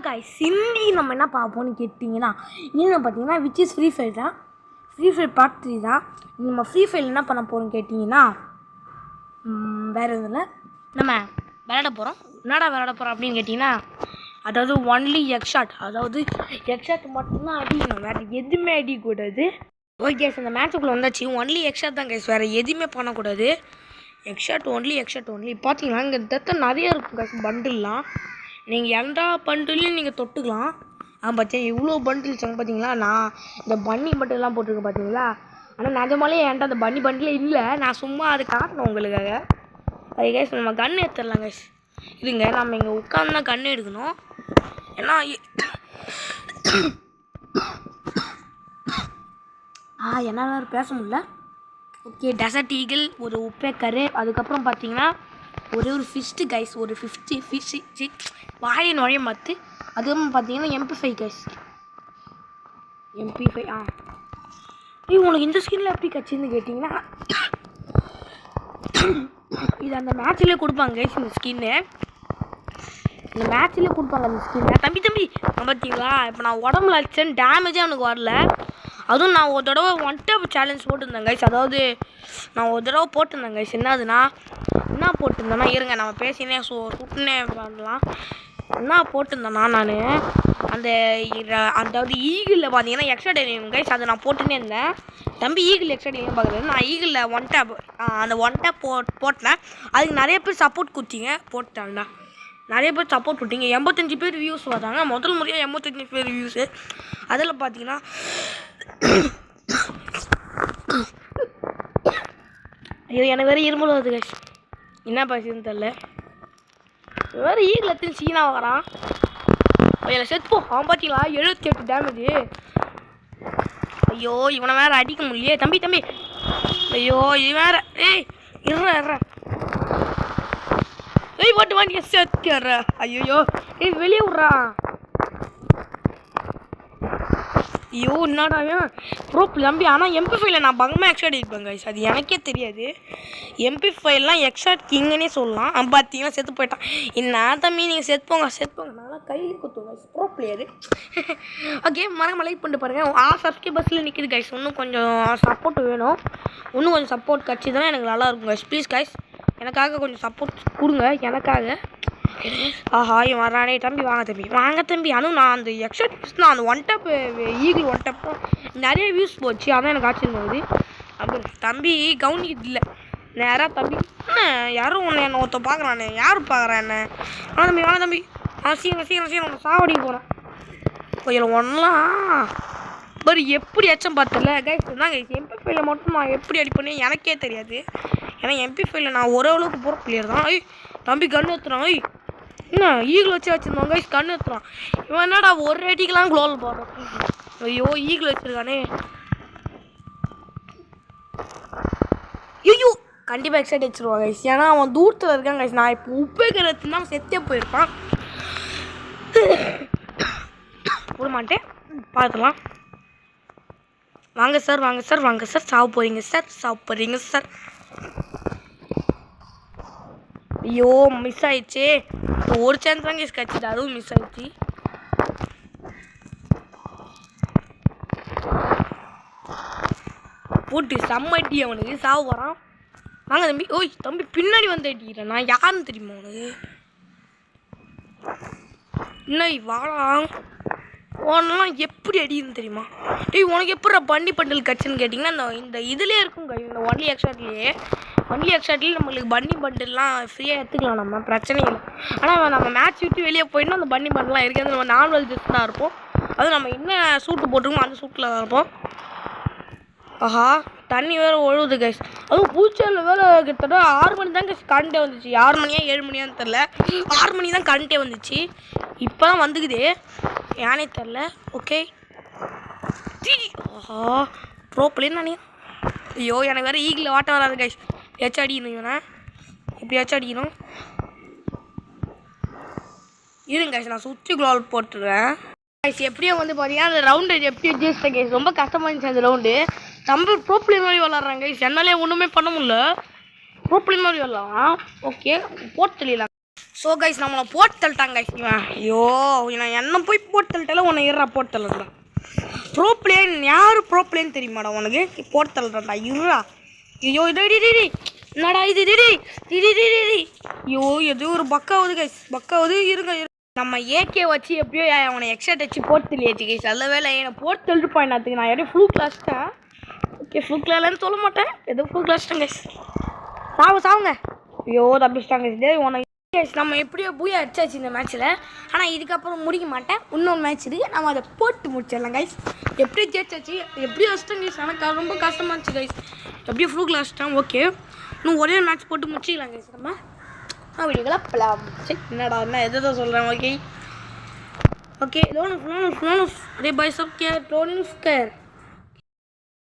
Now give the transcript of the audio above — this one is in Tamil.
கைஸ் இன்னைக்கு நம்ம என்ன பார்ப்போம்னு கேட்டிங்கன்னா இன்னும் பார்த்தீங்கன்னா விச் இஸ் ஃப்ரீ ஃபயர் தான். ஃப்ரீ ஃபயர் பார்ட் 3 தான். நம்ம ஃப்ரீ ஃபயர் என்ன பண்ண போகிறோம்னு கேட்டிங்கன்னா வேறு எதுவும் இல்லை, நம்ம விளையாட போகிறோம். என்னடா விளையாட போகிறோம் அப்படின்னு கேட்டிங்கன்னா, அதாவது ஒன்லி எக்ஷாட், அதாவது எக்ஷாட் மட்டும்தான் அடிக்கணும், வேறு எதுவுமே அடிக்கக்கூடாது. ஓகே கைஸ், அந்த மேட்சுக்குள்ளே வந்தாச்சு. ஒன்லி எக்ஷாட் தான் கைஸ், வேறு எதுவுமே பண்ணக்கூடாது. எக்ஷாட் ஒன்லி பார்த்தீங்கன்னா இங்கே டெத்த நிறைய இருக்கும் கைஸ். பண்டில்லாம் நீங்கள் எல்லா பண்டிலையும் நீங்கள் தொட்டுக்கலாம். பார்த்தீங்க இவ்வளோ பண்டில்ஸ் பார்த்தீங்களா. நான் இந்த பன்னி பண்டில்லாம் போட்டிருக்கேன் பார்த்தீங்களா. ஆனால் நிஜமாலே என்கிட்ட அந்த பன்னி பண்டிலே இல்லை. நான் சும்மா அதை காட்டணும் உங்களுக்காக. அது கைஸ் நம்ம கன்று எடுத்துடலாம் கைஸ். இதுங்க நம்ம இங்கே உட்காந்து தான் கன்று எடுக்கணும். ஏன்னா என்னால் பேச முடியல. ஓகே, டெசர்ட் ஈகிள், ஒரு உப்பேக்கரு, அதுக்கப்புறம் பார்த்தீங்கன்னா ஒரே ஒரு ஃபிஷ்ட்டு கைஸ், ஒரு 50 ஃபிஷ்ஷு வாயை நுழைய மாற்று. அதுவும் பார்த்தீங்கன்னா MP5 கைஸ், MP5. உங்களுக்கு இந்த ஸ்கின்னில் எப்படி கட்சின்னு கேட்டிங்கன்னா, இது அந்த மேட்ச்லேயே கொடுப்பாங்க கைஸ். இந்த ஸ்கின்னு இந்த மேட்ச்லேயே கொடுப்பாங்க அந்த ஸ்கின்னை. தம்பி பார்த்தீங்களா, இப்போ நான் உடம்புல அடிச்சேன்னு டேமேஜே அவனுக்கு வரல. அதுவும் நான் ஒரு தடவை 1 டேப் சேலஞ்ச் போட்டிருந்தேன் கைஸ். அதாவது நான் ஒரு தடவை போட்டிருந்தேன் கைஸ். என்ன போட்டிருந்தேன்னா, இருங்க நம்ம பேசினே சுட்டுனே பண்ணலாம். என்ன போட்டிருந்தேன்னா, நான் அதாவது ஈகிளில் பார்த்தீங்கன்னா எக்ஸ்ட்ரா டெலிவரி கைஸ், அதை நான் போட்டுன்னே இருந்தேன். தம்பி ஈகிள் எக்ஸ்ட்ரா டெலிவரி பார்க்குறது, நான் ஈகிளில் 1 டேப் அந்த 1 டேப் போட்டேன். அதுக்கு நிறைய பேர் சப்போர்ட் கொடுத்தீங்க, போட்டாங்கண்ணா. நிறைய பேர் சப்போர்ட் கொடுத்தீங்க. 85 பேர் வியூஸ் பார்த்தாங்க. முதல் முறையாக 85 பேர் வியூஸு. அதில் பார்த்தீங்கன்னா ஐயோ எனக்கு வேறு இருமல் வருது கைஸ். என்ன பேசுதுன்னு தெரில. வேறு ஈகிள் எத்தனை சீனா வரான். அதில் செத்துப்போ. அவன் பார்த்தீங்களா 78 டேமேஜு. ஐயோ இவனை வேறு அடிக்க முடியலையே. தம்பி ஐயோ இது வேறு. இருற போட்டு வாங்க செத்துற. ஐயோ வெளியே விட்றான். ஐயோ என்னடா ப்ரோப்பில் தம்பி. ஆனால் MP5ல நான் பங்கமாக எக்ஸ்ட்ரா இருப்பேன் கைஸ், அது எனக்கே தெரியாது. MP5லாம் எக்ஸ்ட்ரா கிங்கன்னே சொல்லலாம். பார்த்தீங்கன்னா செத்து போயிட்டான். என்ன தம்பி நீங்கள் செத்துப்போங்க நல்லா கையில் குத்துவோம் கைஸ். Bro player. ஓகே, மறக்காம லைக் பண்ணிட்டு பாருங்கள். சப்ஸ்கிரைபர்ஸில் நிற்கிது கைஸ். இன்னும் கொஞ்சம் சப்போர்ட் வேணும். இன்னும் கொஞ்சம் சப்போர்ட் கிடச்சி தான் எனக்கு நல்லாயிருக்கும் கைஸ். ப்ளீஸ் கைஸ், எனக்காக கொஞ்சம் சப்போர்ட் கொடுங்க எனக்காக. இவன் வரானே. வாங்க தம்பி. ஆனால் நான் அந்த எக்ஸ்ட்ரா வியூஸ் தான், அந்த 1 டேப் ஈகிள் 1 டேப் நிறைய வியூஸ் போச்சு. அதான் எனக்கு ஆச்சரியம் வருது. அப்படி தம்பி கவனிக்கிறது இல்லை நேராக. தம்பி என்ன யாரும் என்ன ஒருத்த பார்க்குறானே. யார் பார்க்குறான் என்ன? வாங்க தம்பி சீக்கிரம் ஒன்று சாவடிக்க போகிறேன். கொஞ்சம் ஒன்றலாம் பட் எப்படி அச்சம் பார்த்தல கைஸ். தான் கைஸ் MP5ல மட்டும் நான் எப்படி அடிப்பேனே எனக்கே தெரியாது. ஏன்னா MP5ல நான் ஓரளவுக்கு போகிற பிளேயர் தான். தம்பி கன்று ஏற்றுறான். என்ன ஈகிள் வச்சுருந்தோம் கைஸ், கன்று ஏற்றுறான். இவன் என்னடா ஒரு அடிக்கெலாம் குளோல் போடுறான். ஐயோ ஈகிள் வச்சுருக்கானே. ஐயோ கண்டிப்பாக எக்ஸைட் வச்சுருவான் கைஸ். ஏன்னா அவன் தூரத்தில் இருக்கான் கைஸ். நான் இப்போ உப்பேக்கிறதுனா செத்தே போயிருப்பான். விட மாட்டேன், பார்த்துக்கலாம். வாங்க சார் சாவ போகிறீங்க சார். ஐயோ மிஸ் ஆயிடுச்சு. ஒரு சான்ஸ் தான் கைஸ் கிடச்சிது, அதுவும் மிஸ் ஆயிடுச்சு. போட்டு செம்மட்டி அவனுக்கு சாவ போகிறான். வாங்க தம்பி. தம்பி பின்னாடி வந்து அடிக்கிறேன். நான் யாருன்னு தெரியுமா உனக்கு? இன்னும் வாழா உனலாம் எப்படி அடிக்குதுன்னு தெரியுமா? உனக்கு எப்படி பண்ணி பண்டில் கட்சின்னு கேட்டிங்கன்னா, இந்த இதுலேயே இருக்கும் கை. இந்த ஒன்லி எக்ஸ்ட்ராட்லேயே நம்மளுக்கு பன்னி பண்டில்லாம் ஃப்ரீயாக எடுத்துக்கலாம். நம்ம பிரச்சனை இல்லை. ஆனால் நம்ம மேட்ச் விட்டு வெளியே போயிட்டோம் அந்த பன்னி பண்டில்லாம் இருக்குது. நம்ம நார்மல் ஜெஸ்ட் தான் இருப்போம். அதுவும் நம்ம என்ன சூட்டு போட்டிருக்கோம் அந்த சூட்டில் தான் இருப்போம். தண்ணி வேறு ஒழுகுது கைஸ். அதுவும் பூச்சலில் வேறு கிட்டத்தட்ட 6 மணி தான் கைஸ் கரண்ட்டே வந்துச்சு. 6 மணியா 7 மணியான்னு தெரில. 6 மணி தான் கரண்ட்டே வந்துச்சு. இப்போ தான் வந்துக்குது, ஏனே தெரில. ஓகே ப்ரோ பிளேன் நானே. ஐயோ எனக்கு வேறு ஈகிள் வாட்ட வராது கைஸ். எப்படியாச்சும் அடிக்கணும். இருங்க கைஸ், நான் சுற்றி குளோல் போட்டுருவேன் கைஸ். எப்படியும் வந்து பார்த்தீங்கன்னா அந்த ரவுண்டு எப்படி ஜெயிச்சிட்டேன் கைஸ். ரொம்ப கஷ்டமாக இருந்துச்சு அந்த ரவுண்டு. தம்பி ப்ரோ பிளேயர் மாதிரி விளாட்றாங்க கைஸ். என்னாலே ஒன்றுமே பண்ண முடியல. ப்ரோ பிளேயர் மாதிரி விளாட்லாம். ஓகே போட்டு தெரியலாம். ஸோ கைஸ் நம்மளை போட்டு தள்ளிட்டாங்க கைஸ் இவன். ஐயோ நான் என்ன போய் போட்டு தள்ளிட்டால உன்னை இருறா போட்டு தள்ளுறான். ப்ரோ பிளேன் யார் ப்ரோ பிளேன் தெரியுமாடா உனக்கு? போட்டு தள்ளுறான்டா இருறா. ஐயோ டிடி என்னடா இது டிடி டிடி டிடி. ஐயோ எது ஒரு பக்காவது கைஸ் பக்காவது இருங்க. நம்ம ஏகே வச்சு எப்படியோ அவனை எக்ஸ்ட்ரா டச்சு போட்டு தள்ளியாச்சு கைஸ். நல்ல வேலை என்னை போட்டு தள்ளிட்டு போயிடாத்துக்கு நான் யாரையும் ஃப்ளூ கிளாஸ்ட்டேன். ஓகே ஃப்ளூ கிளாஸ்லன்னு சொல்ல மாட்டேன், எதுவும் ஃப்ளூ கிளாஸ்ட்டேன் கைஸ். சாவுங்க. ஐயோ தப்பிச்சிட்டாங்க கைஸ். உனக்கு நம்ம எப்படியோ பூயா அடிச்சாச்சு இந்த மேட்ச்சில். ஆனால் இதுக்கப்புறம் முடிக்க மாட்டேன், இன்னொரு மேட்ச் இருக்குது, நம்ம அதை போட்டு முடிச்சிடலாம் கைஸ். எப்படியோ ஜெயிச்சாச்சு, எப்படியோ வச்சிட்டேன் கைஸ். ஆனால் ரொம்ப கஷ்டமாக இருந்துச்சு கைஸ். எப்படியோ ஃப்ளூ கிளாஸ்ட்டேன். ஓகே இன்னும் ஒரே மேட்ச் போட்டு முடிச்சிக்கலாம் கைஸ். நம்ம வீடியோக்கெல்லாம் பலாம். சரி என்னடா என்ன எதை சொல்கிறேன். ஓகே ஓகே லோனு அப்படியே பாய்ஸ் ஓகே லோனு